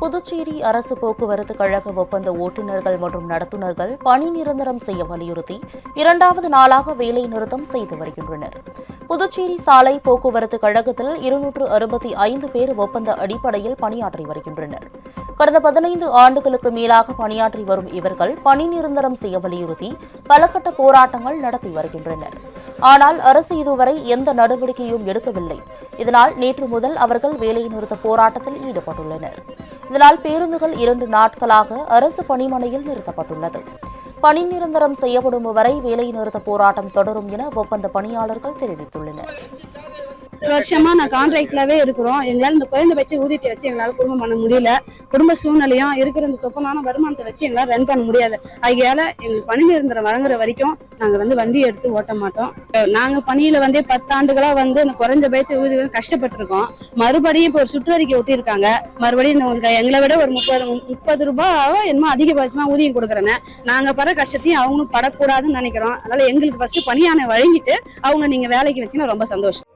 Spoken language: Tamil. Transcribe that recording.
புதுச்சேரி அரசு போக்குவரத்து கழக ஒப்பந்த ஓட்டுநர்கள் மற்றும் நடத்துனர்கள் பணி நிரந்தரம் செய்ய வலியுறுத்தி 2வது நாளாக வேலை நிறுத்தம் செய்து வருகின்றனர். புதுச்சேரி சாலை போக்குவரத்து கழகத்தில் 265 பேர் ஒப்பந்த அடிப்படையில் பணியாற்றி வருகின்றனர். கடந்த 15 ஆண்டுகளுக்கு மேலாக பணியாற்றி வரும் இவர்கள் பணி நிரந்தரம் செய்ய வலியுறுத்தி பல கட்ட போராட்டங்கள் நடத்தி வருகின்றனர். ஆனால் அரசு இதுவரை எந்த நடவடிக்கையும் எடுக்கவில்லை. இதனால் நேற்று முதல் அவர்கள் வேலைநிறுத்த போராட்டத்தில் ஈடுபட்டுள்ளனர். இதனால் பேருந்துகள் 2 நாட்களாக அரசு பணிமனையில் நிறுத்தப்பட்டுள்ளது. பணி நிரந்தரம் செய்யப்படும் வரை வேலைநிறுத்த போராட்டம் தொடரும் என ஒப்பந்த பணியாளர்கள் தெரிவித்துள்ளனர். வருஷமா நான் கான்ட்ராக்ட்லவே இருக்கிறோம். எங்களால் இந்த குறைந்தபட்ச ஊதியத்தை வச்சு எங்களால் குடும்பம் பண்ண முடியல. குடும்ப சூழ்நிலையும் இருக்கிற இந்த சொப்பமான வருமானத்தை வச்சு எங்களால் ரன் பண்ண முடியாது. ஆகையால எங்களுக்கு பணி நிரந்தரம் வழங்குற வரைக்கும் நாங்க வண்டி எடுத்து ஓட்ட மாட்டோம். நாங்க பணியில 10 ஆண்டுகளா இந்த குறைஞ்சபட்ச ஊதியம் கஷ்டப்பட்டிருக்கோம். மறுபடியும் இப்போ ஒரு சுற்றறிக்கை ஒட்டியிருக்காங்க. மறுபடியும் எங்களை விட ஒரு 30 ரூபாய் என்னமோ அதிகபட்சமா ஊதியம் கொடுக்குறேன்னு நாங்க பட கஷ்டத்தையும் அவங்களும் படக்கூடாதுன்னு நினைக்கிறோம். அதனால எங்களுக்கு ஃபர்ஸ்ட் பணியானை வழங்கிட்டு அவங்க நீங்க வேலைக்கு வச்சுன்னா ரொம்ப சந்தோஷம்.